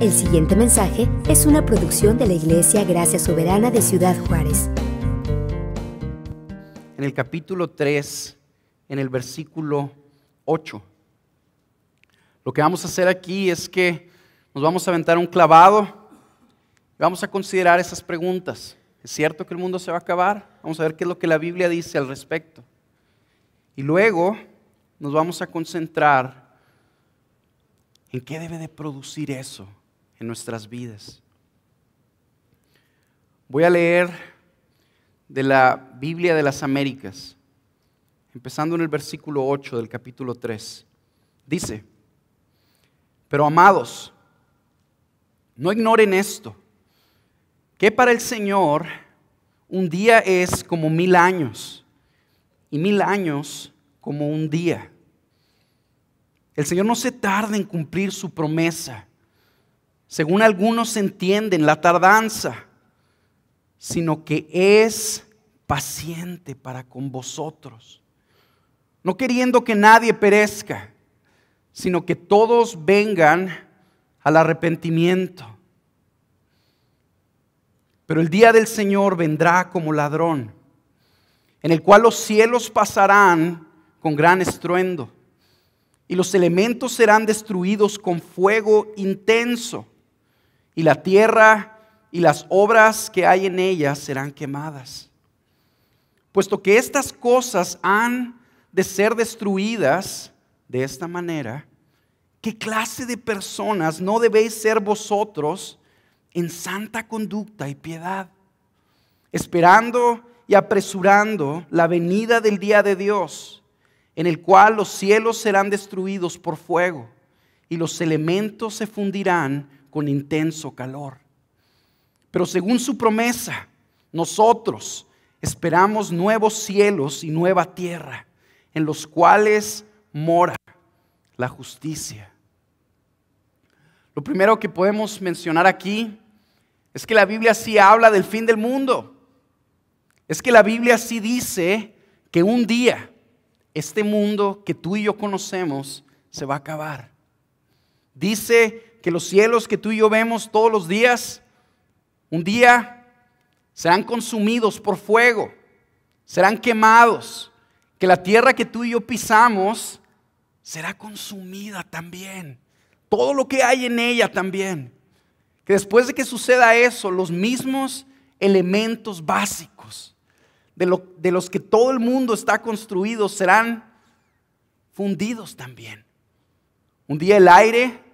El siguiente mensaje es una producción de la Iglesia Gracia Soberana de Ciudad Juárez. En el capítulo 3, en el versículo 8. Lo que vamos a hacer aquí es que nos vamos a aventar un clavado y vamos a considerar esas preguntas. ¿Es cierto que el mundo se va a acabar? Vamos a ver qué es lo que la Biblia dice al respecto. Y luego nos vamos a concentrar en qué debe de producir eso en nuestras vidas. Voy a leer de la Biblia de las Américas, empezando en el versículo 8 del capítulo 3. Dice: pero amados, no ignoren esto, que para el Señor un día es como 1000 años, y 1000 años como un día. El Señor no se tarda en cumplir su promesa, según algunos entienden la tardanza, sino que es paciente para con vosotros, no queriendo que nadie perezca, sino que todos vengan al arrepentimiento. Pero el día del Señor vendrá como ladrón, en el cual los cielos pasarán con gran estruendo, y los elementos serán destruidos con fuego intenso, y la tierra y las obras que hay en ella serán quemadas. Puesto que estas cosas han de ser destruidas de esta manera, ¿qué clase de personas no debéis ser vosotros en santa conducta y piedad, esperando y apresurando la venida del día de Dios, en el cual los cielos serán destruidos por fuego y los elementos se fundirán con intenso calor? Pero según su promesa, nosotros esperamos nuevos cielos y nueva tierra, en los cuales mora la justicia. Lo primero que podemos mencionar aquí es que la Biblia sí habla del fin del mundo. Es que la Biblia sí dice que un día este mundo que tú y yo conocemos se va a acabar. Dice que los cielos que tú y yo vemos todos los días, un día serán consumidos por fuego, serán quemados, que la tierra que tú y yo pisamos será consumida también, todo lo que hay en ella también. Que después de que suceda eso, los mismos elementos básicos de los que todo el mundo está construido serán fundidos también. Un día el aire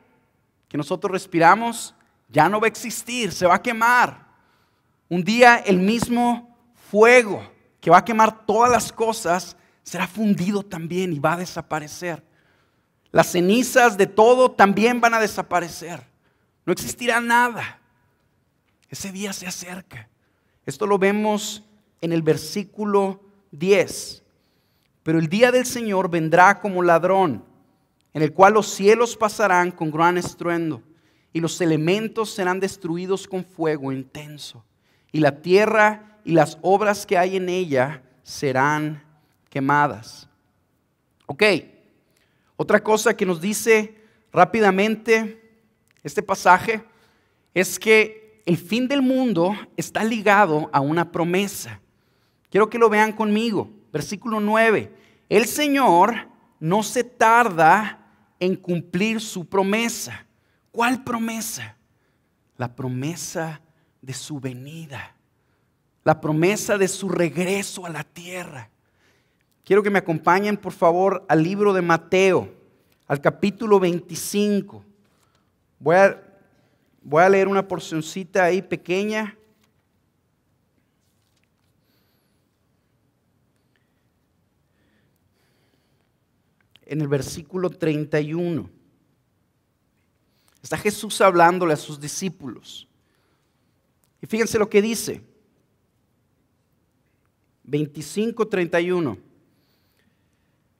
que nosotros respiramos ya no va a existir, se va a quemar. Un día el mismo fuego que va a quemar todas las cosas será fundido también y va a desaparecer. Las cenizas de todo también van a desaparecer. No existirá nada. Ese día se acerca. Esto lo vemos en el versículo 10. Pero el día del Señor vendrá como ladrón, en el cual los cielos pasarán con gran estruendo, y los elementos serán destruidos con fuego intenso, y la tierra y las obras que hay en ella serán quemadas. Ok, otra cosa que nos dice rápidamente este pasaje es que el fin del mundo está ligado a una promesa. Quiero que lo vean conmigo. Versículo 9. El Señor no se tarda en cumplir su promesa. ¿Cuál promesa? La promesa de su venida. La promesa de su regreso a la tierra. Quiero que me acompañen, por favor, al libro de Mateo, al capítulo 25. Voy a leer una porcioncita ahí pequeña. En el versículo 31. Está Jesús hablándole a sus discípulos. Y fíjense lo que dice. 25:31.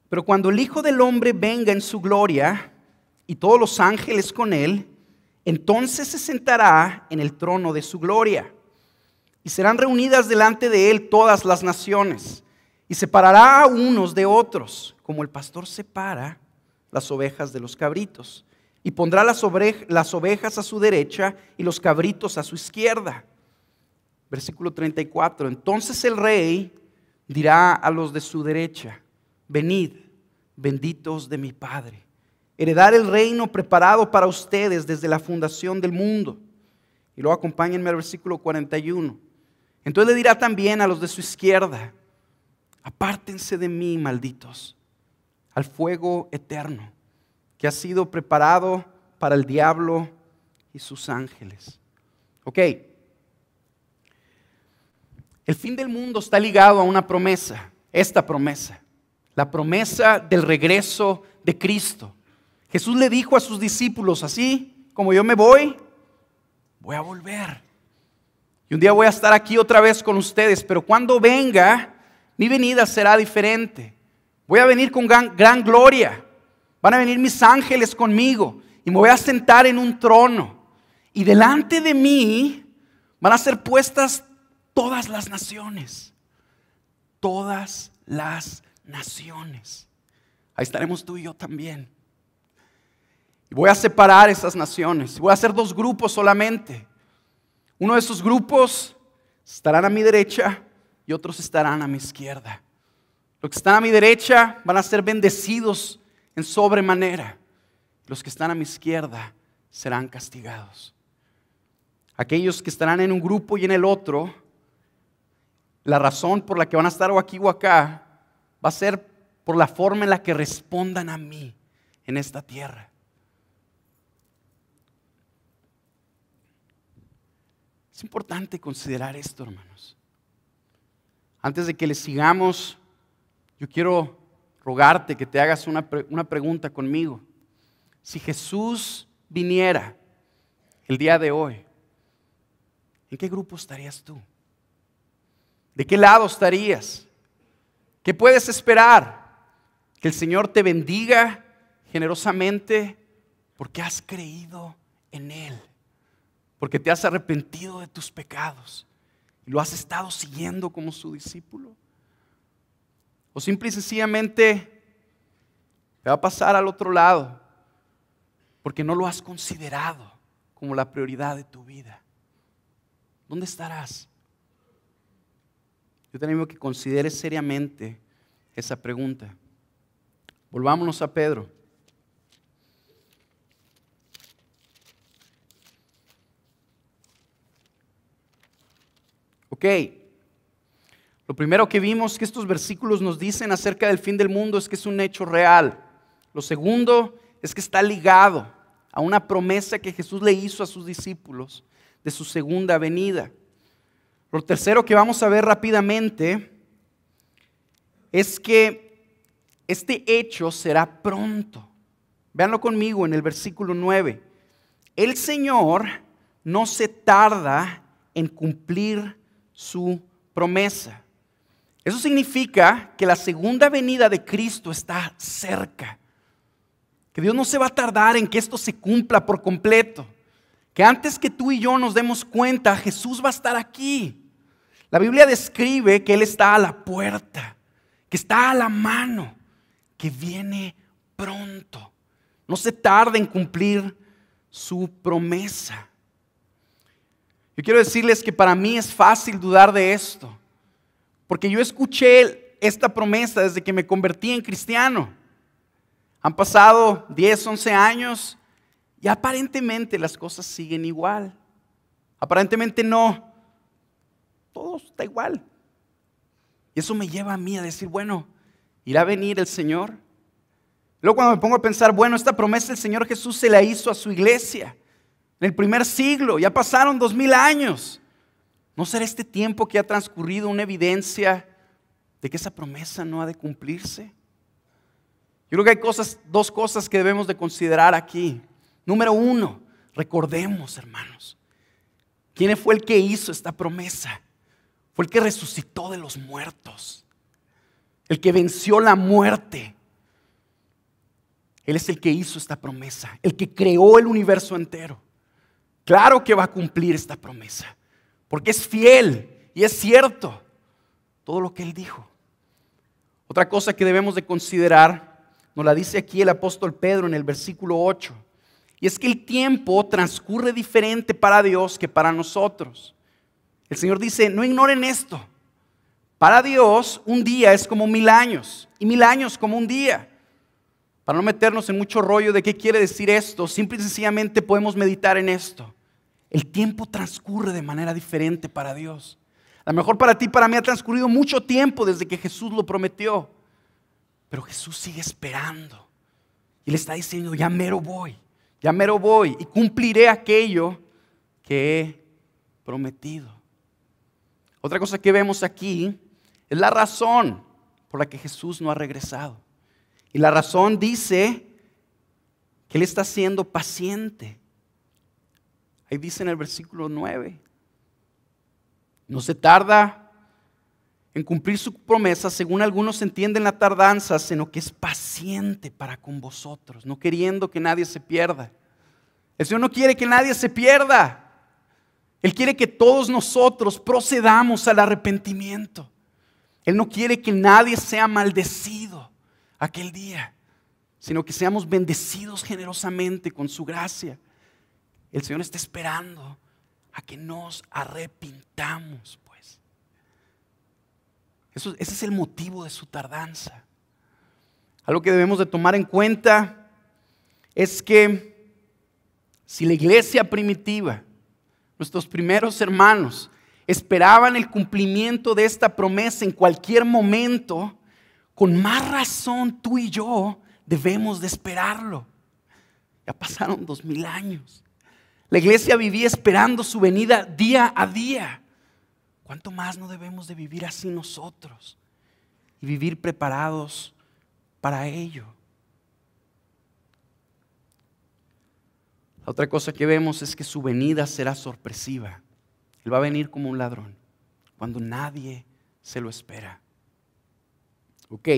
Pero cuando el Hijo del Hombre venga en su gloria y todos los ángeles con él, entonces se sentará en el trono de su gloria. Y serán reunidas delante de él todas las naciones. Y separará a unos de otros, como el pastor separa las ovejas de los cabritos. y pondrá las ovejas a su derecha y los cabritos a su izquierda. Versículo 34. Entonces el rey dirá a los de su derecha: venid, benditos de mi Padre, heredar el reino preparado para ustedes desde la fundación del mundo. Y luego acompáñenme al versículo 41. Entonces le dirá también a los de su izquierda: apártense de mí, malditos, al fuego eterno que ha sido preparado para el diablo y sus ángeles. Ok. El fin del mundo está ligado a una promesa, esta promesa, la promesa del regreso de Cristo. Jesús le dijo a sus discípulos: así como yo me voy a volver. Y un día voy a estar aquí otra vez con ustedes, pero cuando venga, mi venida será diferente. Voy a venir con gran gloria. Van a venir mis ángeles conmigo y me voy a sentar en un trono. Y delante de mí van a ser puestas todas las naciones. Todas las naciones. Ahí estaremos tú y yo también. Y voy a separar esas naciones. Voy a hacer 2 grupos solamente. Uno de esos grupos estarán a mi derecha y otros estarán a mi izquierda. Los que están a mi derecha van a ser bendecidos en sobremanera. Los que están a mi izquierda serán castigados. Aquellos que estarán en un grupo y en el otro, la razón por la que van a estar o aquí o acá va a ser por la forma en la que respondan a mí en esta tierra. Es importante considerar esto, hermanos. Antes de que le sigamos, yo quiero rogarte que te hagas una pregunta conmigo. Si Jesús viniera el día de hoy, ¿en qué grupo estarías tú? ¿De qué lado estarías? ¿Qué puedes esperar? Que el Señor te bendiga generosamente porque has creído en Él, porque te has arrepentido de tus pecados y lo has estado siguiendo como su discípulo. O simple y sencillamente te va a pasar al otro lado porque no lo has considerado como la prioridad de tu vida. ¿Dónde estarás? Yo te animo a que consideres seriamente esa pregunta. Volvámonos a Pedro. Ok. Lo primero que vimos que estos versículos nos dicen acerca del fin del mundo es que es un hecho real. Lo segundo es que está ligado a una promesa que Jesús le hizo a sus discípulos de su segunda venida. Lo tercero que vamos a ver rápidamente es que este hecho será pronto. Véanlo conmigo en el versículo 9. El Señor no se tarda en cumplir su promesa. Eso significa que la segunda venida de Cristo está cerca. Que Dios no se va a tardar en que esto se cumpla por completo. Que antes que tú y yo nos demos cuenta, Jesús va a estar aquí. La Biblia describe que Él está a la puerta, que está a la mano, que viene pronto. No se tarda en cumplir su promesa. Yo quiero decirles que para mí es fácil dudar de esto, porque yo escuché esta promesa desde que me convertí en cristiano. Han pasado 10, 11 años y aparentemente las cosas siguen igual. Aparentemente no. Todo está igual. Y eso me lleva a mí a decir, bueno, ¿irá a venir el Señor? Luego cuando me pongo a pensar, bueno, esta promesa el Señor Jesús se la hizo a su iglesia en el primer siglo. Ya pasaron 2000 años. ¿No será este tiempo que ha transcurrido una evidencia de que esa promesa no ha de cumplirse? Yo creo que hay 2 cosas que debemos de considerar aquí. Número 1, recordemos, hermanos, ¿quién fue el que hizo esta promesa? Fue el que resucitó de los muertos, el que venció la muerte. Él es el que hizo esta promesa, el que creó el universo entero. Claro que va a cumplir esta promesa, porque es fiel y es cierto todo lo que Él dijo. Otra cosa que debemos de considerar, nos la dice aquí el apóstol Pedro en el versículo 8. Y es que el tiempo transcurre diferente para Dios que para nosotros. El Señor dice, no ignoren esto. Para Dios, un día es como 1000 años y 1000 años como un día. Para no meternos en mucho rollo de qué quiere decir esto, simple y sencillamente podemos meditar en esto. El tiempo transcurre de manera diferente para Dios. A lo mejor para ti y para mí ha transcurrido mucho tiempo desde que Jesús lo prometió. Pero Jesús sigue esperando. Y le está diciendo, ya mero voy y cumpliré aquello que he prometido. Otra cosa que vemos aquí es la razón por la que Jesús no ha regresado. Y la razón dice que Él está siendo paciente. Ahí dice en el versículo 9. No se tarda en cumplir su promesa, según algunos entienden la tardanza, sino que es paciente para con vosotros, no queriendo que nadie se pierda. El Señor no quiere que nadie se pierda. Él quiere que todos nosotros procedamos al arrepentimiento. Él no quiere que nadie sea maldecido aquel día, sino que seamos bendecidos generosamente con su gracia. El Señor está esperando a que nos arrepintamos, pues. Ese es el motivo de su tardanza. Algo que debemos de tomar en cuenta es que si la iglesia primitiva, nuestros primeros hermanos, esperaban el cumplimiento de esta promesa en cualquier momento, con más razón tú y yo debemos de esperarlo. Ya pasaron 2000 años. La iglesia vivía esperando su venida día a día. ¿Cuánto más no debemos de vivir así nosotros y vivir preparados para ello? La otra cosa que vemos es que su venida será sorpresiva. Él va a venir como un ladrón, cuando nadie se lo espera. Ok,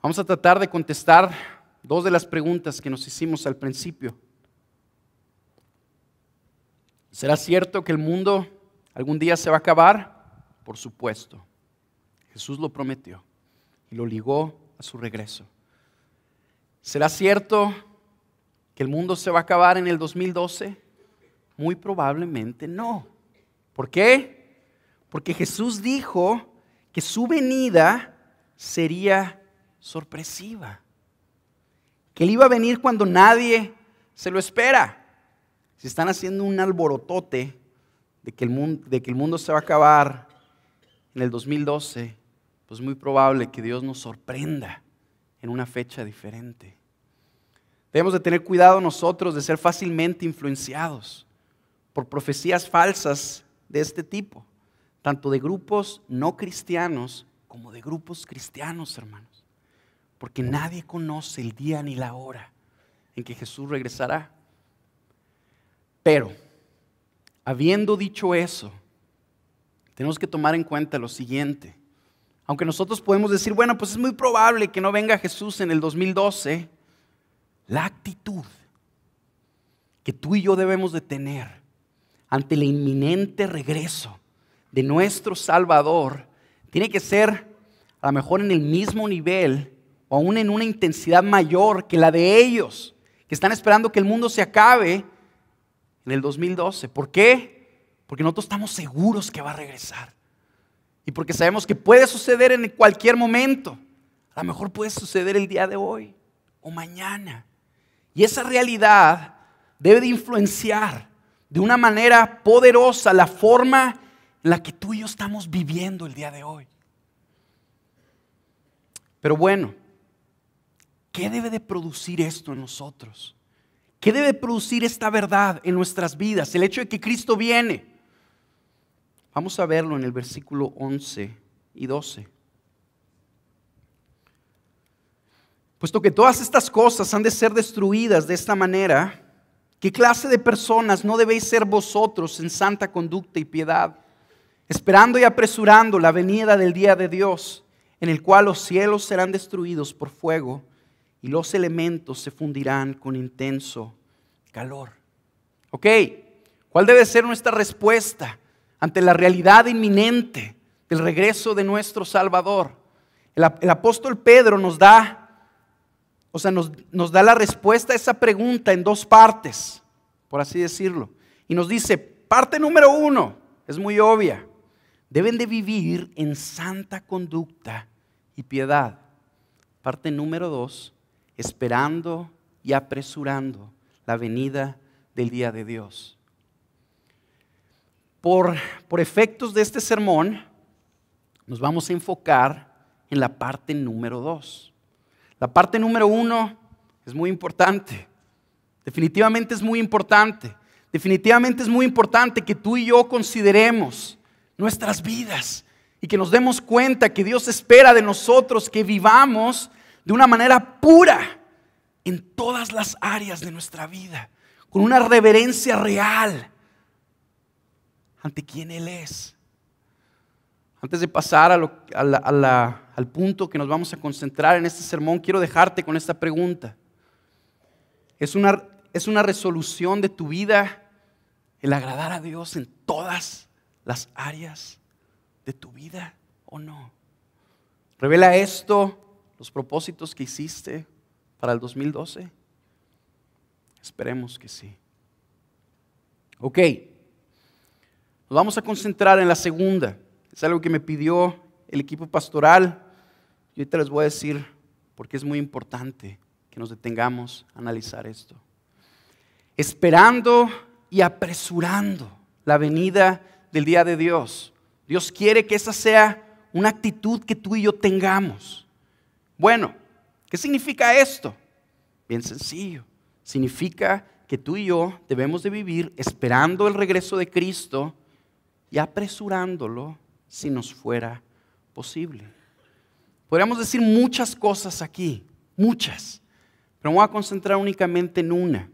vamos a tratar de contestar 2 de las preguntas que nos hicimos al principio. ¿Será cierto que el mundo algún día se va a acabar? Por supuesto. Jesús lo prometió y lo ligó a su regreso. ¿Será cierto que el mundo se va a acabar en el 2012? Muy probablemente no. ¿Por qué? Porque Jesús dijo que su venida sería sorpresiva. Que Él iba a venir cuando nadie se lo espera. Si están haciendo un alborotote de que el mundo se va a acabar en el 2012, pues es muy probable que Dios nos sorprenda en una fecha diferente. Debemos de tener cuidado nosotros de ser fácilmente influenciados por profecías falsas de este tipo, tanto de grupos no cristianos como de grupos cristianos, hermanos, porque nadie conoce el día ni la hora en que Jesús regresará. Pero, habiendo dicho eso, tenemos que tomar en cuenta lo siguiente. Aunque nosotros podemos decir, bueno, pues es muy probable que no venga Jesús en el 2012, la actitud que tú y yo debemos de tener ante el inminente regreso de nuestro Salvador tiene que ser a lo mejor en el mismo nivel o aún en una intensidad mayor que la de ellos, que están esperando que el mundo se acabe en el 2012. ¿Por qué? Porque nosotros estamos seguros que va a regresar. Y porque sabemos que puede suceder en cualquier momento. A lo mejor puede suceder el día de hoy o mañana. Y esa realidad debe de influenciar de una manera poderosa la forma en la que tú y yo estamos viviendo el día de hoy. Pero bueno, ¿qué debe de producir esto en nosotros? ¿Qué debe producir esta verdad en nuestras vidas? El hecho de que Cristo viene. Vamos a verlo en el versículo 11 y 12. Puesto que todas estas cosas han de ser destruidas de esta manera, ¿qué clase de personas no debéis ser vosotros en santa conducta y piedad, esperando y apresurando la venida del día de Dios, en el cual los cielos serán destruidos por fuego y los elementos se fundirán con intenso calor? Ok, ¿cuál debe ser nuestra respuesta ante la realidad inminente del regreso de nuestro Salvador? El apóstol Pedro nos da nos da la respuesta a esa pregunta en dos partes, por así decirlo. Y nos dice, parte número 1, es muy obvia. Deben de vivir en santa conducta y piedad. Parte número 2, esperando y apresurando la venida del día de Dios. Por efectos de este sermón, nos vamos a enfocar en la parte número 2. La parte número 1 es muy importante. Definitivamente es muy importante. Definitivamente es muy importante que tú y yo consideremos nuestras vidas y que nos demos cuenta que Dios espera de nosotros que vivamos de una manera pura en todas las áreas de nuestra vida, con una reverencia real ante quien Él es. Antes de pasar al punto que nos vamos a concentrar en este sermón, quiero dejarte con esta pregunta. ¿Es una resolución de tu vida el agradar a Dios en todas las áreas de tu vida o no? ¿Revela esto los propósitos que hiciste para el 2012? Esperemos que sí. Ok, nos vamos a concentrar en la segunda. Es algo que me pidió el equipo pastoral. Y ahorita les voy a decir por qué es muy importante que nos detengamos a analizar esto. Esperando y apresurando la venida del día de Dios. Dios quiere que esa sea una actitud que tú y yo tengamos. Bueno, ¿qué significa esto? Bien sencillo. Significa que tú y yo debemos de vivir esperando el regreso de Cristo y apresurándolo si nos fuera posible. Podríamos decir muchas cosas aquí, muchas, pero me voy a concentrar únicamente en una.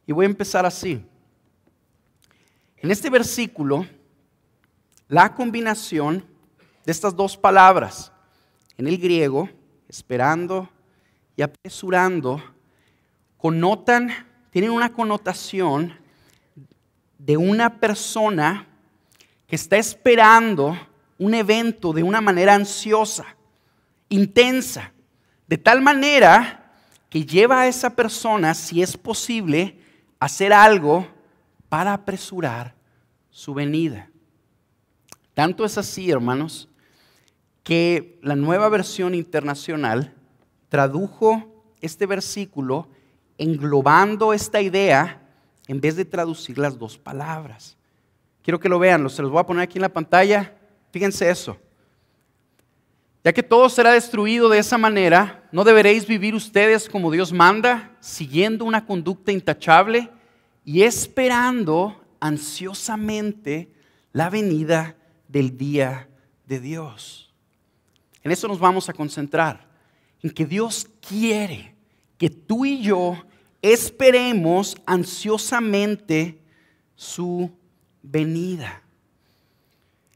Y voy a empezar así. En este versículo, la combinación de estas dos palabras, en el griego, esperando y apresurando, tienen una connotación de una persona que está esperando un evento de una manera ansiosa, intensa, de tal manera que lleva a esa persona, si es posible, a hacer algo para apresurar su venida. Tanto es así, hermanos, que la Nueva Versión Internacional tradujo este versículo englobando esta idea en vez de traducir las dos palabras. Quiero que lo vean, se los voy a poner aquí en la pantalla. Fíjense eso. Ya que todo será destruido de esa manera, ¿no deberéis vivir ustedes como Dios manda, siguiendo una conducta intachable y esperando ansiosamente la venida del día de Dios? En eso nos vamos a concentrar, en que Dios quiere que tú y yo esperemos ansiosamente su venida.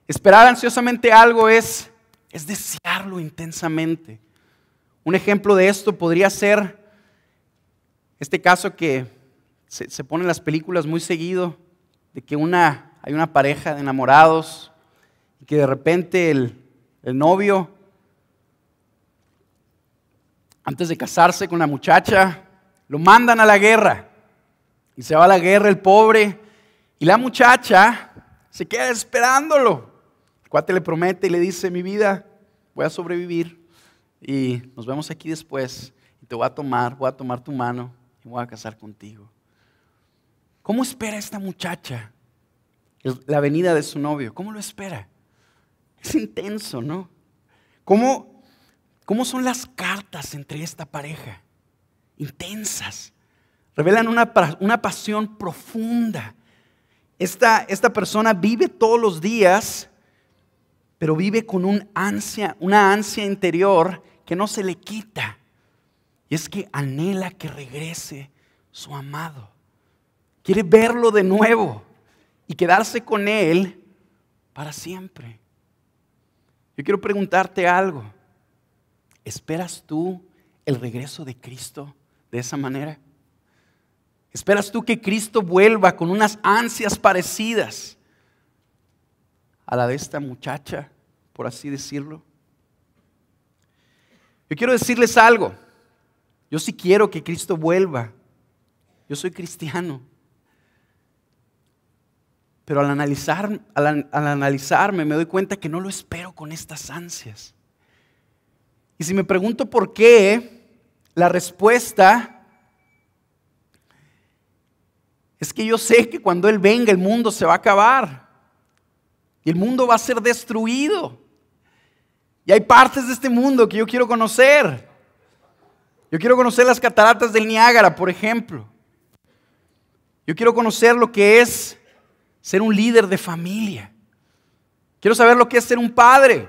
Esperar ansiosamente algo es desearlo intensamente. Un ejemplo de esto podría ser este caso que se pone en las películas muy seguido, de que hay una pareja de enamorados y que de repente el novio, antes de casarse con la muchacha, lo mandan a la guerra y se va a la guerra el pobre y la muchacha se queda esperándolo. El cuate le promete y le dice: mi vida, voy a sobrevivir y nos vemos aquí después y te voy a tomar tu mano y me voy a casar contigo. ¿Cómo espera esta muchacha la venida de su novio? ¿Cómo lo espera? Es intenso, ¿no? ¿Cómo son las cartas entre esta pareja? Intensas. Revelan una pasión profunda. Esta persona vive todos los días, pero vive con una ansia interior que no se le quita. Y es que anhela que regrese su amado. Quiere verlo de nuevo y quedarse con él para siempre. Yo quiero preguntarte algo. ¿Esperas tú el regreso de Cristo de esa manera? ¿Esperas tú que Cristo vuelva con unas ansias parecidas a la de esta muchacha, por así decirlo? Yo quiero decirles algo. Yo sí quiero que Cristo vuelva. Yo soy cristiano. Pero al analizarme me doy cuenta que no lo espero con estas ansias. Y si me pregunto por qué, la respuesta es que yo sé que cuando Él venga el mundo se va a acabar. Y el mundo va a ser destruido. Y hay partes de este mundo que yo quiero conocer. Yo quiero conocer las cataratas del Niágara, por ejemplo. Yo quiero conocer lo que es ser un líder de familia. Quiero saber lo que es ser un padre.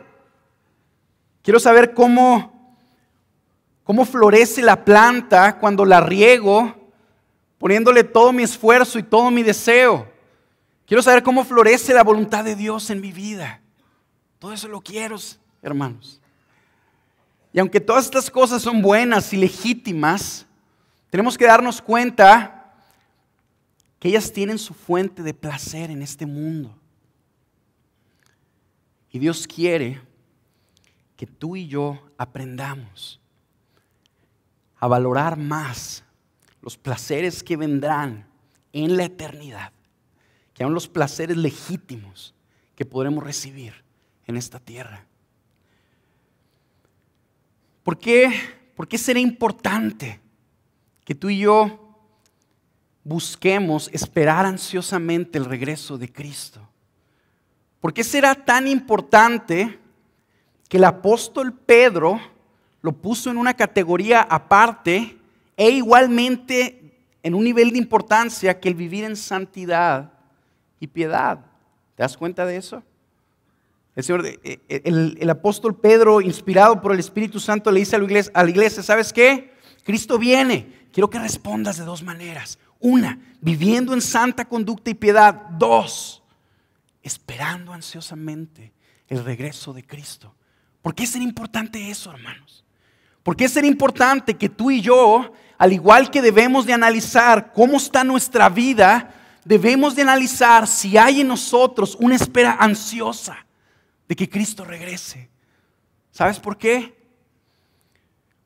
Quiero saber cómo florece la planta cuando la riego, poniéndole todo mi esfuerzo y todo mi deseo. Quiero saber cómo florece la voluntad de Dios en mi vida. Todo eso lo quiero, hermanos. Y aunque todas estas cosas son buenas y legítimas, tenemos que darnos cuenta que ellas tienen su fuente de placer en este mundo. Y Dios quiere que tú y yo aprendamos a valorar más los placeres que vendrán en la eternidad, que aún los placeres legítimos que podremos recibir en esta tierra. ¿Por qué será importante que tú y yo busquemos esperar ansiosamente el regreso de Cristo? ¿Por qué será tan importante que el apóstol Pedro lo puso en una categoría aparte e igualmente en un nivel de importancia que el vivir en santidad y piedad? ¿Te das cuenta de eso? El apóstol Pedro, inspirado por el Espíritu Santo, le dice a la iglesia, ¿sabes qué? Cristo viene. Quiero que respondas de dos maneras. Una, viviendo en santa conducta y piedad. Dos, esperando ansiosamente el regreso de Cristo. ¿Por qué será importante eso, hermanos? ¿Por qué será importante que tú y yo, al igual que debemos de analizar cómo está nuestra vida, debemos de analizar si hay en nosotros una espera ansiosa de que Cristo regrese? ¿Sabes por qué?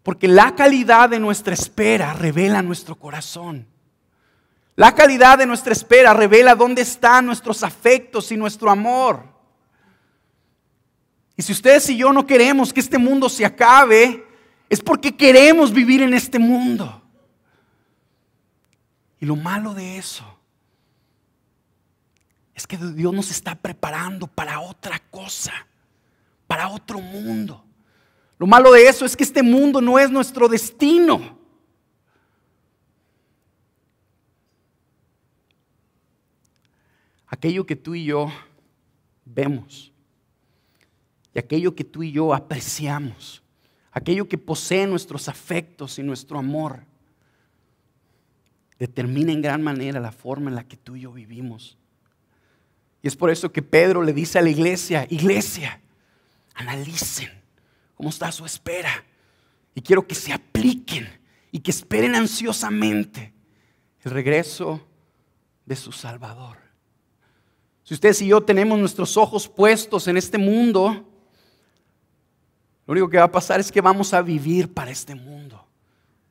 Porque la calidad de nuestra espera revela nuestro corazón. La calidad de nuestra espera revela dónde están nuestros afectos y nuestro amor. Y si ustedes y yo no queremos que este mundo se acabe, es porque queremos vivir en este mundo. Y lo malo de eso es que Dios nos está preparando para otra cosa, para otro mundo. Lo malo de eso es que este mundo no es nuestro destino. Aquello que tú y yo vemos y aquello que tú y yo apreciamos, aquello que posee nuestros afectos y nuestro amor, determina en gran manera la forma en la que tú y yo vivimos. Y es por eso que Pedro le dice a la iglesia, analicen cómo está su espera. Y quiero que se apliquen y que esperen ansiosamente el regreso de su Salvador. Si ustedes y yo tenemos nuestros ojos puestos en este mundo, lo único que va a pasar es que vamos a vivir para este mundo,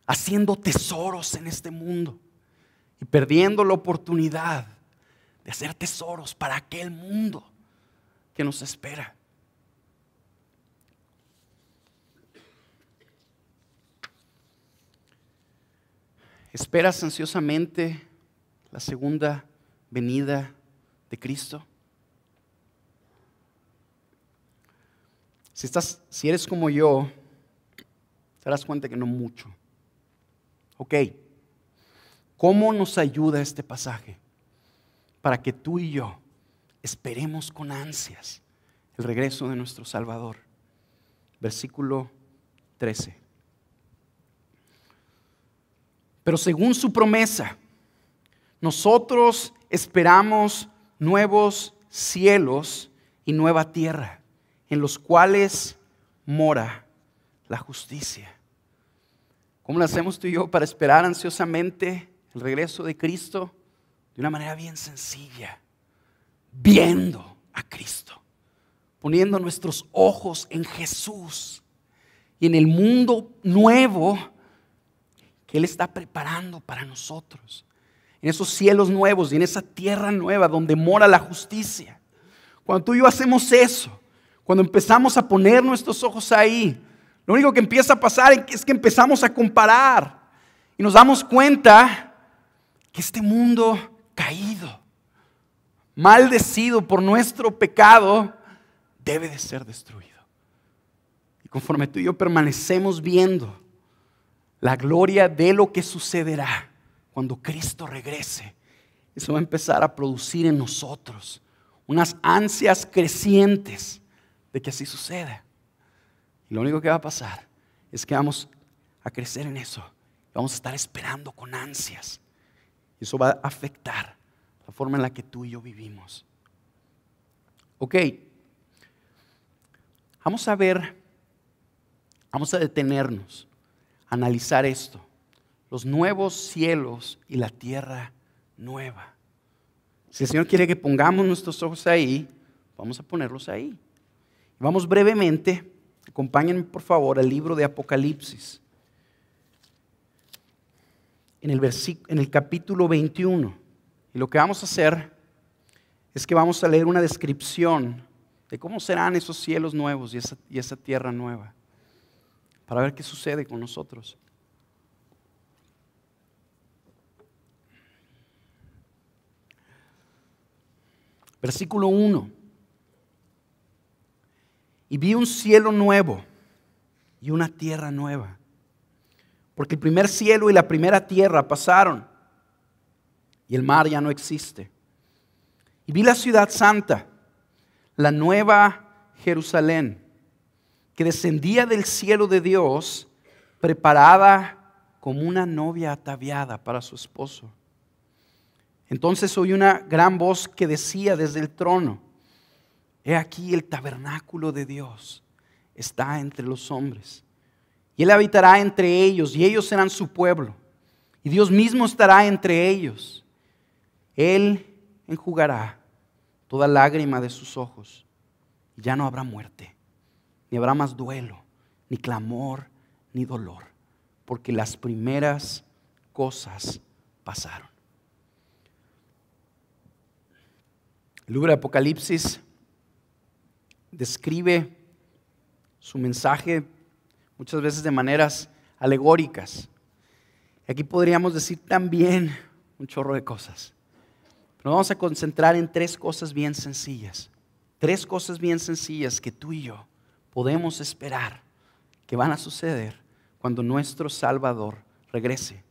haciendo tesoros en este mundo y perdiendo la oportunidad de hacer tesoros para aquel mundo que nos espera. ¿Esperas ansiosamente la segunda venida de Cristo? Si eres como yo, te darás cuenta que no mucho. Ok, ¿cómo nos ayuda este pasaje para que tú y yo esperemos con ansias el regreso de nuestro Salvador? Versículo 13. Pero según su promesa, nosotros esperamos nuevos cielos y nueva tierra, en los cuales mora la justicia. ¿Cómo lo hacemos tú y yo para esperar ansiosamente el regreso de Cristo? De una manera bien sencilla, viendo a Cristo, poniendo nuestros ojos en Jesús y en el mundo nuevo que Él está preparando para nosotros. En esos cielos nuevos y en esa tierra nueva donde mora la justicia. Cuando tú y yo hacemos eso, cuando empezamos a poner nuestros ojos ahí, lo único que empieza a pasar es que empezamos a comparar y nos damos cuenta que este mundo caído, maldecido por nuestro pecado, debe de ser destruido. Y conforme tú y yo permanecemos viendo la gloria de lo que sucederá cuando Cristo regrese, eso va a empezar a producir en nosotros unas ansias crecientes de que así suceda. Y lo único que va a pasar es que vamos a crecer en eso. Vamos a estar esperando con ansias. Y eso va a afectar la forma en la que tú y yo vivimos. Ok. Vamos a detenernos, a analizar esto. Los nuevos cielos y la tierra nueva. Si el Señor quiere que pongamos nuestros ojos ahí, vamos a ponerlos ahí. Vamos brevemente, acompáñenme por favor al libro de Apocalipsis. En el capítulo 21. Y lo que vamos a hacer es que vamos a leer una descripción de cómo serán esos cielos nuevos y esa tierra nueva, para ver qué sucede con nosotros. Versículo 1. Y vi un cielo nuevo y una tierra nueva, porque el primer cielo y la primera tierra pasaron y el mar ya no existe. Y vi la ciudad santa, la nueva Jerusalén, que descendía del cielo de Dios, preparada como una novia ataviada para su esposo. Entonces oí una gran voz que decía desde el trono: he aquí el tabernáculo de Dios está entre los hombres, y Él habitará entre ellos, y ellos serán su pueblo, y Dios mismo estará entre ellos. Él enjugará toda lágrima de sus ojos, y ya no habrá muerte, ni habrá más duelo, ni clamor, ni dolor, porque las primeras cosas pasaron. El libro de Apocalipsis describe su mensaje muchas veces de maneras alegóricas. Aquí podríamos decir también un chorro de cosas. Pero vamos a concentrar en tres cosas bien sencillas. Tres cosas bien sencillas que tú y yo podemos esperar que van a suceder cuando nuestro Salvador regrese.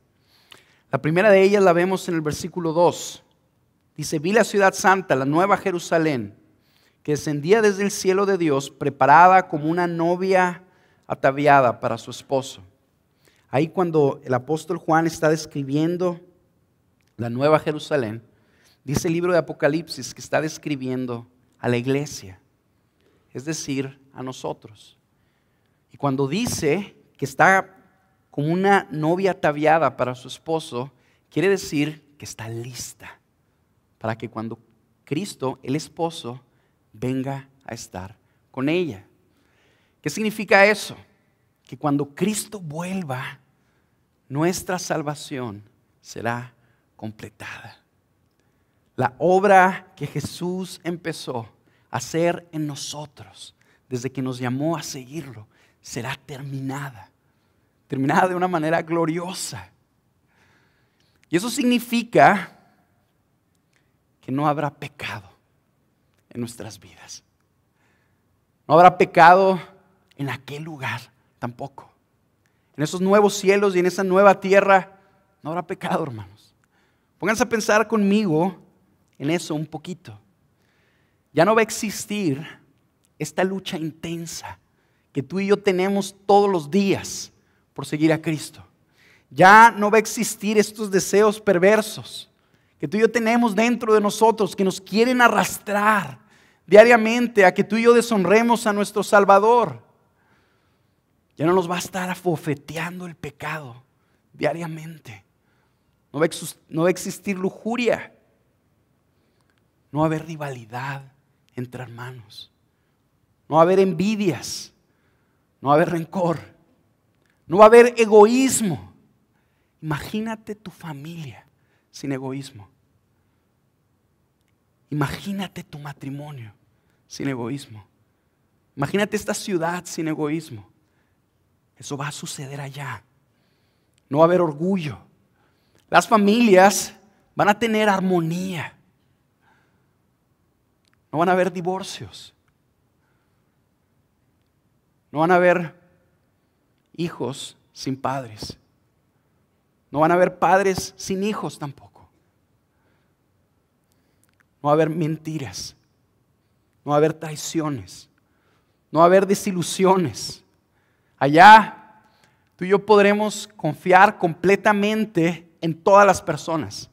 La primera de ellas la vemos en el versículo 2. Dice: vi la ciudad santa, la nueva Jerusalén, que descendía desde el cielo de Dios, preparada como una novia ataviada para su esposo. Ahí cuando el apóstol Juan está describiendo la nueva Jerusalén, dice el libro de Apocalipsis que está describiendo a la iglesia, es decir, a nosotros. Y cuando dice que está como una novia ataviada para su esposo, quiere decir que está lista para que cuando Cristo, el esposo, venga a estar con ella. ¿Qué significa eso? Que cuando Cristo vuelva, nuestra salvación será completada. La obra que Jesús empezó a hacer en nosotros, desde que nos llamó a seguirlo, será terminada. Terminada de una manera gloriosa. Y eso significa que no habrá pecado en nuestras vidas. No habrá pecado en aquel lugar tampoco. En esos nuevos cielos y en esa nueva tierra no habrá pecado, hermanos. Pónganse a pensar conmigo en eso un poquito. Ya no va a existir esta lucha intensa que tú y yo tenemos todos los días por seguir a Cristo. Ya no va a existir estos deseos perversos que tú y yo tenemos dentro de nosotros, que nos quieren arrastrar diariamente a que tú y yo deshonremos a nuestro Salvador. Ya no nos va a estar afofeteando el pecado diariamente. No va a existir lujuria. No va a haber rivalidad entre hermanos. No va a haber envidias. No va a haber rencor. No va a haber egoísmo. Imagínate tu familia sin egoísmo. Imagínate tu matrimonio sin egoísmo. Imagínate esta ciudad sin egoísmo. Eso va a suceder allá. No va a haber orgullo. Las familias van a tener armonía. No van a haber divorcios. No van a haber hijos sin padres. No van a haber padres sin hijos tampoco. No va a haber mentiras. No va a haber traiciones. No va a haber desilusiones. Allá tú y yo podremos confiar completamente en todas las personas,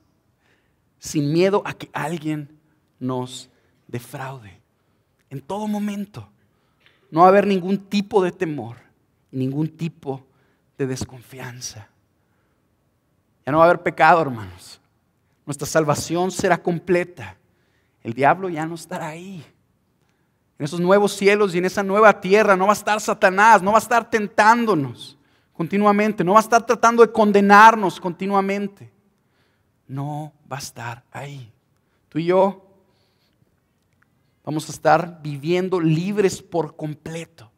sin miedo a que alguien nos defraude. En todo momento no va a haber ningún tipo de temor y ningún tipo de desconfianza. Ya no va a haber pecado, hermanos. Nuestra salvación será completa. El diablo ya no estará ahí. En esos nuevos cielos y en esa nueva tierra no va a estar Satanás, no va a estar tentándonos continuamente, no va a estar tratando de condenarnos continuamente. No va a estar ahí. Tú y yo vamos a estar viviendo libres por completo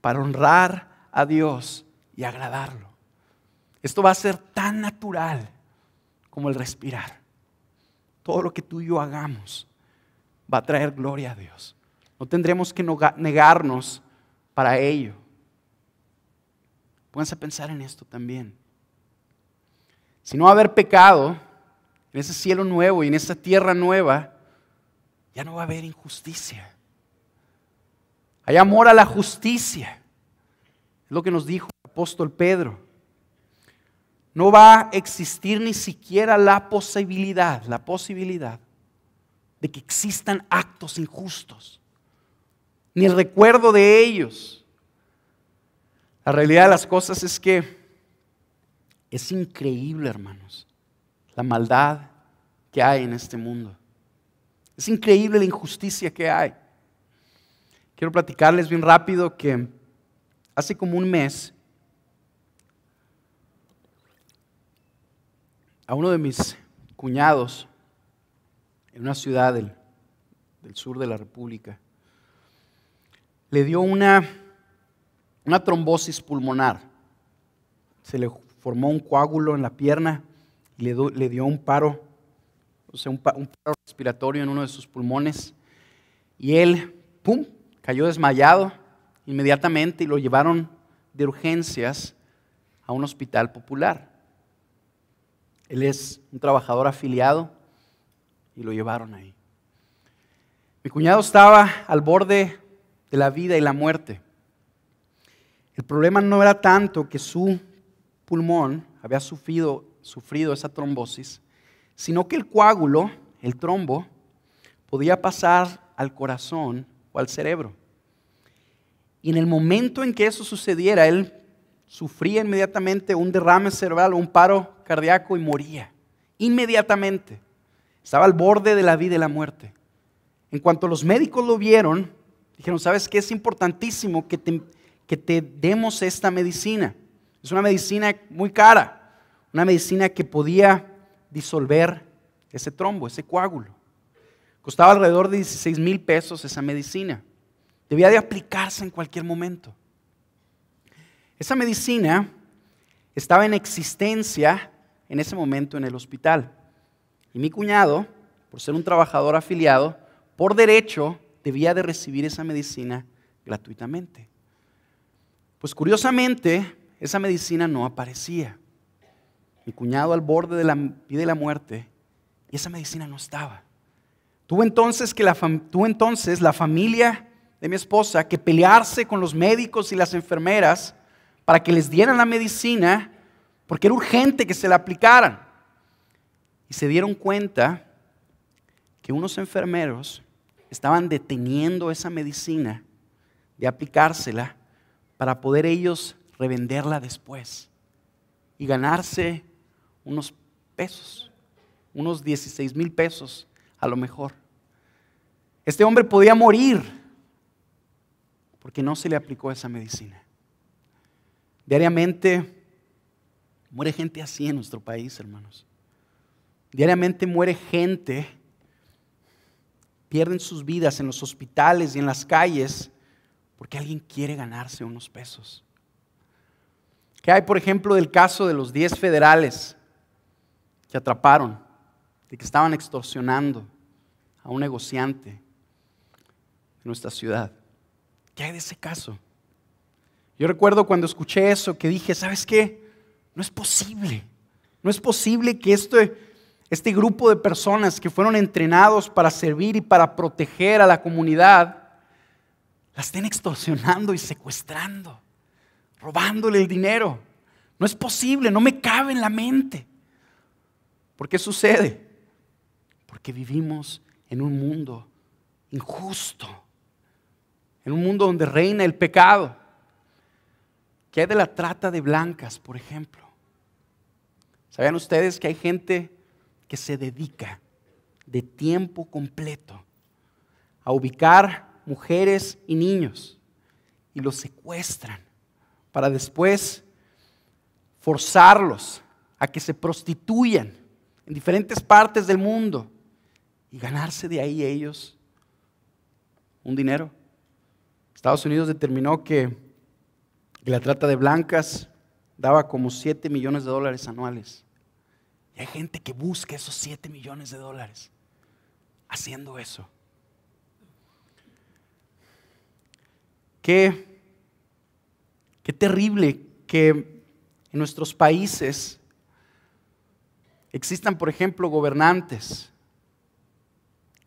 para honrar a Dios y agradarlo. Esto va a ser tan natural como el respirar. Todo lo que tú y yo hagamos va a traer gloria a Dios. No tendremos que negarnos para ello. Pónganse a pensar en esto también. Si no va a haber pecado en ese cielo nuevo y en esa tierra nueva, ya no va a haber injusticia. Hay amor a la justicia. Es lo que nos dijo el apóstol Pedro. No va a existir ni siquiera la posibilidad de que existan actos injustos, ni el recuerdo de ellos. La realidad de las cosas es que es increíble, hermanos, la maldad que hay en este mundo. Es increíble la injusticia que hay. Quiero platicarles bien rápido que hace como un mes a uno de mis cuñados en una ciudad del sur de la República le dio una trombosis pulmonar. Se le formó un coágulo en la pierna y le dio un paro, un paro respiratorio en uno de sus pulmones. Y él, cayó desmayado inmediatamente y lo llevaron de urgencias a un hospital popular. Él es un trabajador afiliado y lo llevaron ahí. Mi cuñado estaba al borde de la vida y la muerte. El problema no era tanto que su pulmón había sufrido esa trombosis, sino que el coágulo, el trombo, podía pasar al corazón o al cerebro. Y en el momento en que eso sucediera, él sufría inmediatamente un derrame cerebral o un paro cardíaco y moría. Inmediatamente. Estaba al borde de la vida y la muerte. En cuanto los médicos lo vieron, dijeron, ¿sabes qué? Es importantísimo que te demos esta medicina. Es una medicina muy cara, una medicina que podía disolver ese trombo, ese coágulo. Costaba alrededor de 16,000 pesos esa medicina. Debía de aplicarse en cualquier momento. Esa medicina estaba en existencia en ese momento en el hospital. Y mi cuñado, por ser un trabajador afiliado, por derecho debía de recibir esa medicina gratuitamente. Pues curiosamente, esa medicina no aparecía. Mi cuñado al borde de la vida y la muerte, y esa medicina no estaba. Tuvo entonces la familia de mi esposa que pelearse con los médicos y las enfermeras para que les dieran la medicina, porque era urgente que se la aplicaran. Y se dieron cuenta que unos enfermeros estaban deteniendo esa medicina de aplicársela para poder ellos revenderla después y ganarse unos pesos, unos 16,000 pesos a lo mejor. Este hombre podía morir porque no se le aplicó esa medicina. Diariamente Muere gente así en nuestro país, hermanos. Diariamente muere gente, pierden sus vidas en los hospitales y en las calles porque alguien quiere ganarse unos pesos. ¿Qué hay, por ejemplo, del caso de los 10 federales que atraparon, de que estaban extorsionando a un negociante en nuestra ciudad? ¿Qué hay de ese caso? Yo recuerdo cuando escuché eso que dije, ¿sabes qué? No es posible. No es posible que este grupo de personas que fueron entrenados para servir y para proteger a la comunidad, la estén extorsionando y secuestrando, robándole el dinero. No es posible, no me cabe en la mente. ¿Por qué sucede? Porque vivimos en un mundo injusto, en un mundo donde reina el pecado. ¿Qué hay de la trata de blancas, por ejemplo? ¿Sabían ustedes que hay gente que se dedica de tiempo completo a ubicar mujeres y niños y los secuestran para después forzarlos a que se prostituyan en diferentes partes del mundo y ganarse de ahí ellos un dinero? Estados Unidos determinó que la trata de blancas daba como $7 millones anuales. Y hay gente que busca esos $7 millones haciendo eso. Qué terrible que en nuestros países existan, por ejemplo, gobernantes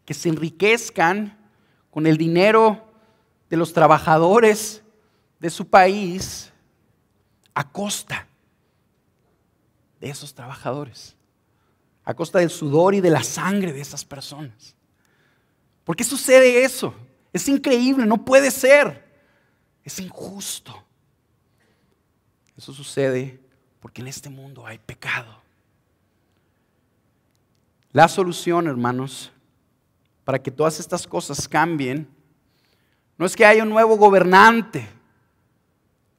que se enriquezcan con el dinero de los trabajadores de su país a costa de esos trabajadores, a costa del sudor y de la sangre de esas personas. ¿Por qué sucede eso? Es increíble, no puede ser. Es injusto. Eso sucede porque en este mundo hay pecado. La solución, hermanos, para que todas estas cosas cambien, no es que haya un nuevo gobernante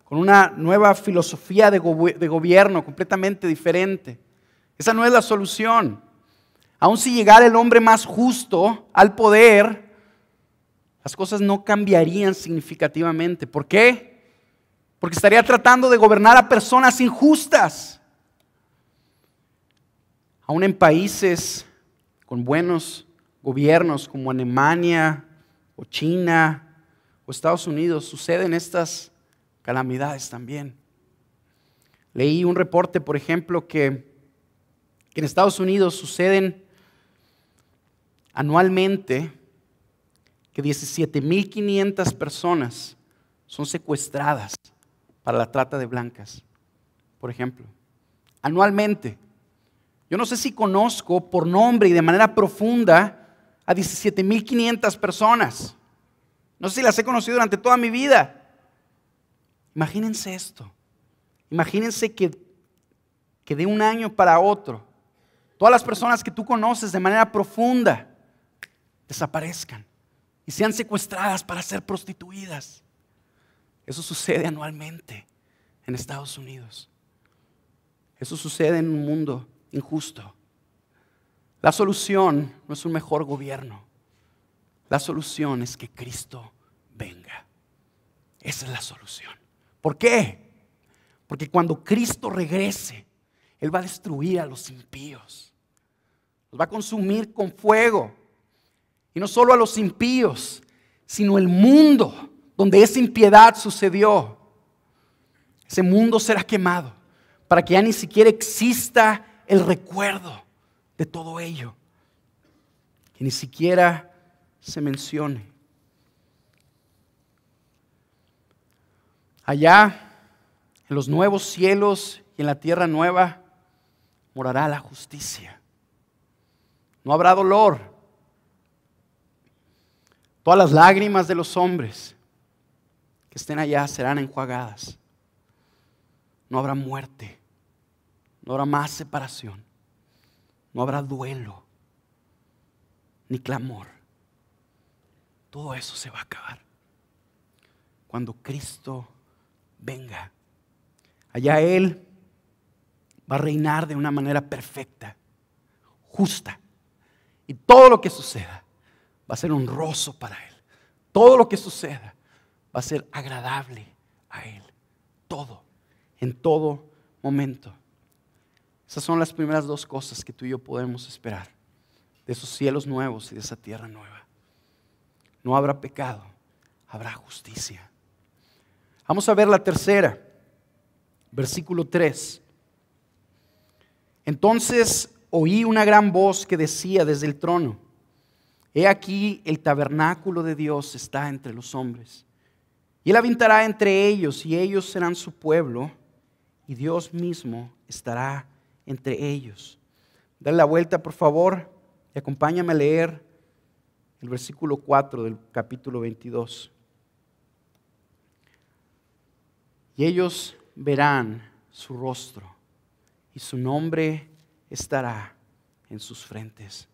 con una nueva filosofía de gobierno completamente diferente. Esa no es la solución. Aun si llegara el hombre más justo al poder, las cosas no cambiarían significativamente. ¿Por qué? Porque estaría tratando de gobernar a personas injustas. Aún en países con buenos gobiernos como Alemania o China o Estados Unidos suceden estas calamidades también. Leí un reporte, por ejemplo, que en Estados Unidos suceden anualmente que 17,500 personas son secuestradas para la trata de blancas, por ejemplo. Anualmente. Yo no sé si conozco por nombre y de manera profunda a 17,500 personas. No sé si las he conocido durante toda mi vida. Imagínense esto. Imagínense que de un año para otro, todas las personas que tú conoces de manera profunda desaparezcan y sean secuestradas para ser prostituidas. Eso sucede anualmente en Estados Unidos. Eso sucede en un mundo injusto. La solución no es un mejor gobierno. La solución es que Cristo venga. Esa es la solución. ¿Por qué? Porque cuando Cristo regrese, Él va a destruir a los impíos. Los va a consumir con fuego. Y no solo a los impíos, sino el mundo donde esa impiedad sucedió. Ese mundo será quemado para que ya ni siquiera exista el recuerdo de todo ello. Que ni siquiera se mencione. Allá, en los nuevos cielos y en la tierra nueva, morará la justicia. No habrá dolor. Todas las lágrimas de los hombres que estén allá serán enjuagadas. No habrá muerte. No habrá más separación. No habrá duelo. Ni clamor. Todo eso se va a acabar cuando Cristo venga. Allá Él va a reinar de una manera perfecta, justa. Y todo lo que suceda va a ser honroso para Él. Todo lo que suceda va a ser agradable a Él. Todo, en todo momento. Esas son las primeras dos cosas que tú y yo podemos esperar de esos cielos nuevos y de esa tierra nueva. No habrá pecado, habrá justicia. Vamos a ver la tercera, versículo 3. Entonces oí una gran voz que decía desde el trono: He aquí el tabernáculo de Dios está entre los hombres. Y Él habitará entre ellos, y ellos serán su pueblo, y Dios mismo estará entre ellos. Dale la vuelta, por favor, y acompáñame a leer el versículo 4 del capítulo 22. Y ellos verán su rostro, y su nombre estará en sus frentes.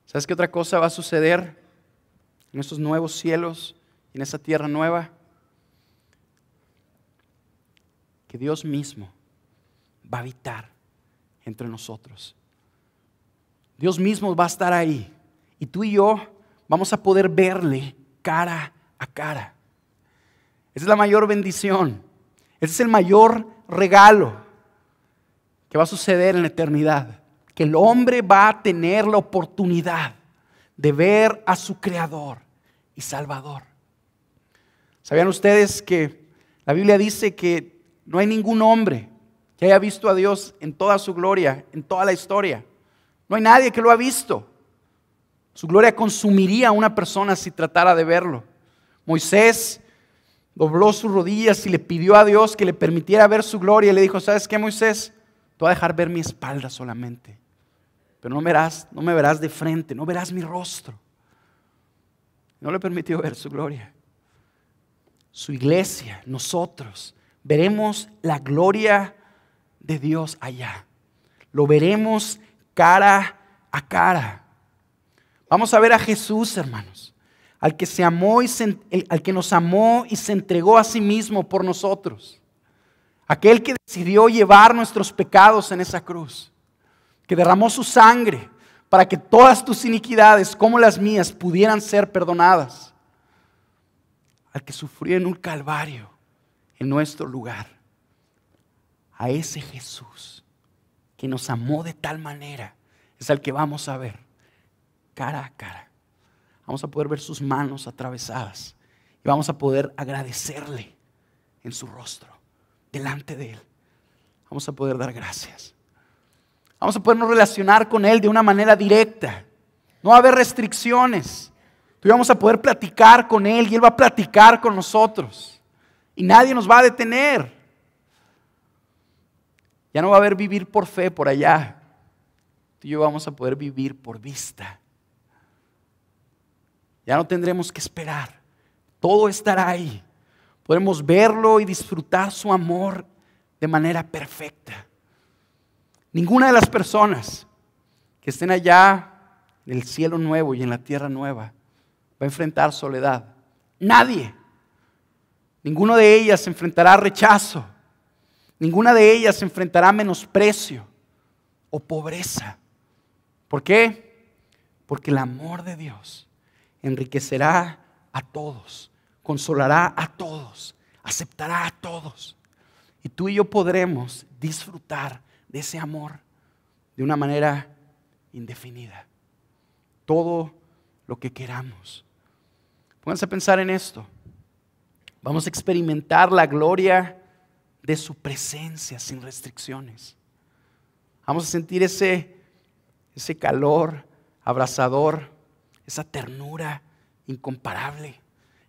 ¿Sabes qué otra cosa va a suceder en esos nuevos cielos y en esa tierra nueva? Que Dios mismo va a habitar entre nosotros. Dios mismo va a estar ahí y tú y yo vamos a poder verle cara a cara. Esa es la mayor bendición. Ese es el mayor regalo que va a suceder en la eternidad. Que el hombre va a tener la oportunidad de ver a su Creador y Salvador. ¿Sabían ustedes que la Biblia dice que no hay ningún hombre que haya visto a Dios en toda su gloria, en toda la historia? No hay nadie que lo ha visto. Su gloria consumiría a una persona si tratara de verlo. Moisés dobló sus rodillas y le pidió a Dios que le permitiera ver su gloria y le dijo: ¿sabes qué, Moisés? Te voy a dejar ver mi espalda solamente, pero no me verás de frente, no verás mi rostro. No le permitió ver su gloria. Su iglesia, nosotros, veremos la gloria de Dios allá. Lo veremos cara a cara. Vamos a ver a Jesús, hermanos, al que nos amó y se entregó a sí mismo por nosotros. Aquel que decidió llevar nuestros pecados en esa cruz, que derramó su sangre para que todas tus iniquidades, como las mías, pudieran ser perdonadas. Al que sufrió en un calvario en nuestro lugar. A ese Jesús que nos amó de tal manera es al que vamos a ver cara a cara. Vamos a poder ver sus manos atravesadas y vamos a poder agradecerle en su rostro, delante de Él. Vamos a poder dar gracias. Vamos a podernos relacionar con Él de una manera directa. No va a haber restricciones. Tú vamos a poder platicar con Él y Él va a platicar con nosotros. Y nadie nos va a detener. Ya no va a haber vivir por fe por allá. Tú y yo vamos a poder vivir por vista. Ya no tendremos que esperar. Todo estará ahí. Podremos verlo y disfrutar su amor de manera perfecta. Ninguna de las personas que estén allá en el cielo nuevo y en la tierra nueva va a enfrentar soledad. Nadie. Ninguna de ellas enfrentará rechazo. Ninguna de ellas enfrentará menosprecio o pobreza. ¿Por qué? Porque el amor de Dios enriquecerá a todos, consolará a todos, aceptará a todos. Y tú y yo podremos disfrutar de ese amor de una manera indefinida. Todo lo que queramos. Pónganse a pensar en esto. Vamos a experimentar la gloria de su presencia sin restricciones. Vamos a sentir ese calor abrasador, esa ternura incomparable,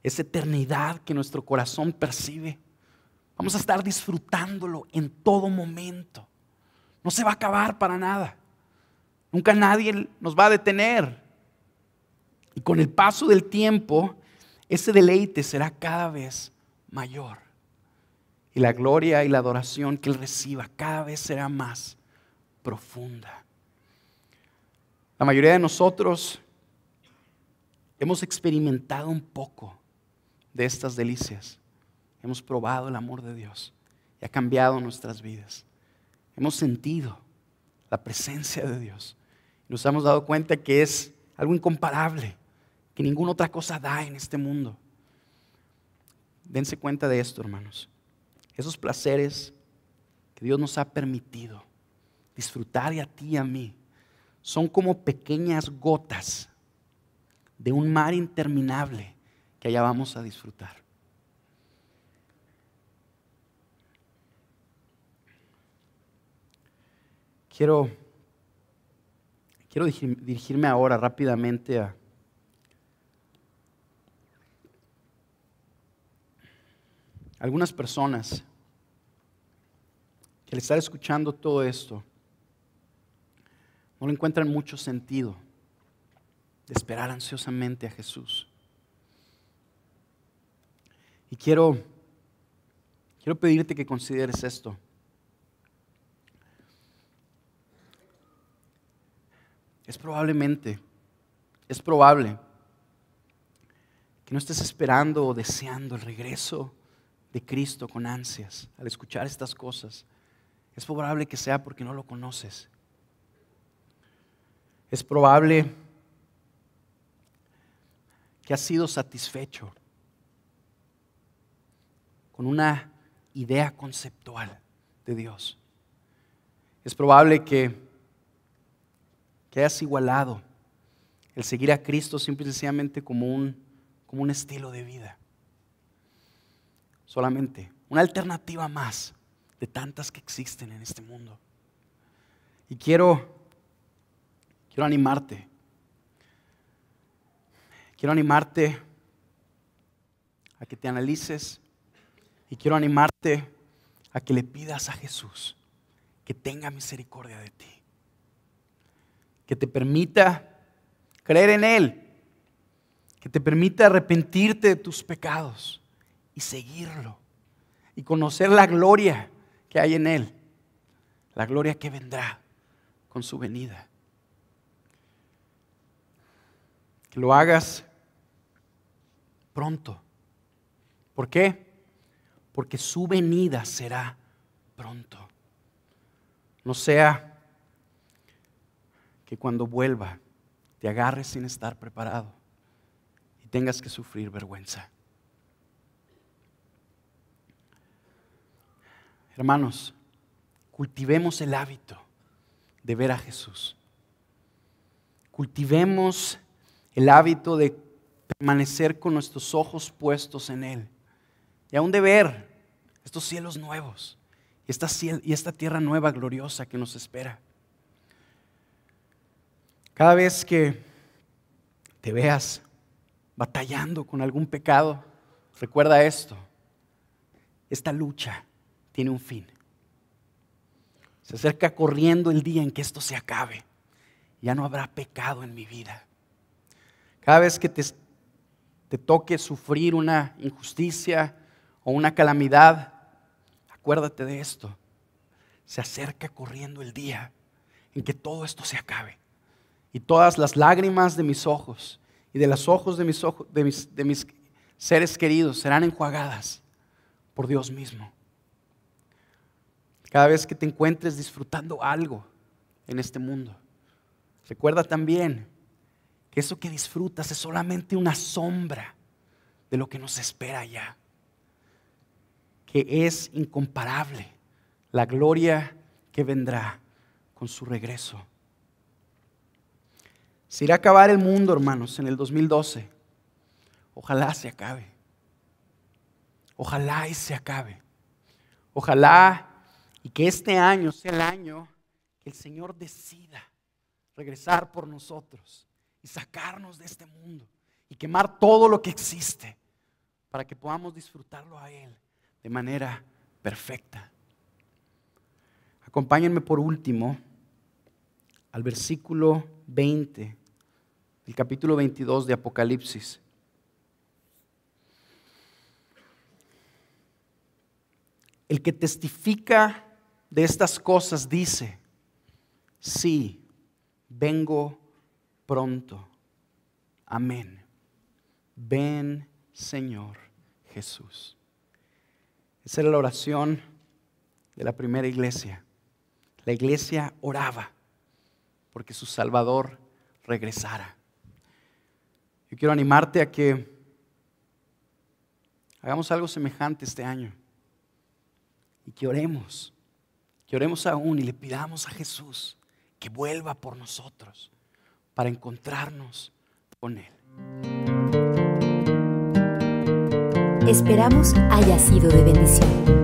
esa eternidad que nuestro corazón percibe. Vamos a estar disfrutándolo en todo momento. No se va a acabar para nada. Nunca nadie nos va a detener. Y con el paso del tiempo, ese deleite será cada vez mayor. Y la gloria y la adoración que Él reciba cada vez será más profunda. La mayoría de nosotros hemos experimentado un poco de estas delicias. Hemos probado el amor de Dios y ha cambiado nuestras vidas. hemos sentido la presencia de Dios. Nos hemos dado cuenta que es algo incomparable, que ninguna otra cosa da en este mundo. Dense cuenta de esto, hermanos. Esos placeres que Dios nos ha permitido disfrutar, y a ti y a mí, son como pequeñas gotas de un mar interminable que allá vamos a disfrutar. Quiero dirigirme ahora rápidamente a algunas personas que al estar escuchando todo esto no le encuentran mucho sentido de esperar ansiosamente a Jesús. Y quiero pedirte que consideres esto. Es probable que no estés esperando o deseando el regreso de Cristo con ansias al escuchar estas cosas. Es probable que sea porque no lo conoces. Es probable que has sido satisfecho con una idea conceptual de Dios. Es probable que hayas igualado el seguir a Cristo simple y sencillamente como un estilo de vida. Solamente una alternativa más de tantas que existen en este mundo. Y quiero animarte. Quiero animarte a que te analices y quiero animarte a que le pidas a Jesús que tenga misericordia de ti. Que te permita creer en Él, que te permita arrepentirte de tus pecados y seguirlo y conocer la gloria que hay en Él, la gloria que vendrá con su venida. Que lo hagas pronto. ¿Por qué? Porque su venida será pronto. No sea que cuando vuelva te agarres sin estar preparado y tengas que sufrir vergüenza. Hermanos, cultivemos el hábito de ver a Jesús. Cultivemos el hábito de permanecer con nuestros ojos puestos en Él y aún de ver estos cielos nuevos y esta tierra nueva gloriosa que nos espera. Cada vez que te veas batallando con algún pecado, recuerda esto: esta lucha tiene un fin. Se acerca corriendo el día en que esto se acabe. Ya no habrá pecado en mi vida. Cada vez que te toque sufrir una injusticia o una calamidad, acuérdate de esto: se acerca corriendo el día en que todo esto se acabe. Y todas las lágrimas de mis ojos y de los ojos de mis seres queridos serán enjuagadas por Dios mismo. Cada vez que te encuentres disfrutando algo en este mundo, recuerda también que eso que disfrutas es solamente una sombra de lo que nos espera allá, que es incomparable la gloria que vendrá con su regreso. Se irá a acabar el mundo, hermanos, en el 2012. Ojalá se acabe. Ojalá y se acabe. Ojalá y que este año sea el año que el Señor decida regresar por nosotros y sacarnos de este mundo y quemar todo lo que existe para que podamos disfrutarlo a Él de manera perfecta. Acompáñenme por último al versículo 20 del capítulo 22 de Apocalipsis. El que testifica de estas cosas dice: sí, vengo pronto. Amén. Ven, Señor Jesús. Esa era la oración de la primera iglesia La iglesia oraba porque su Salvador regresara. Yo quiero animarte a que hagamos algo semejante este año y que oremos aún y le pidamos a Jesús que vuelva por nosotros para encontrarnos con Él. Esperamos haya sido de bendición.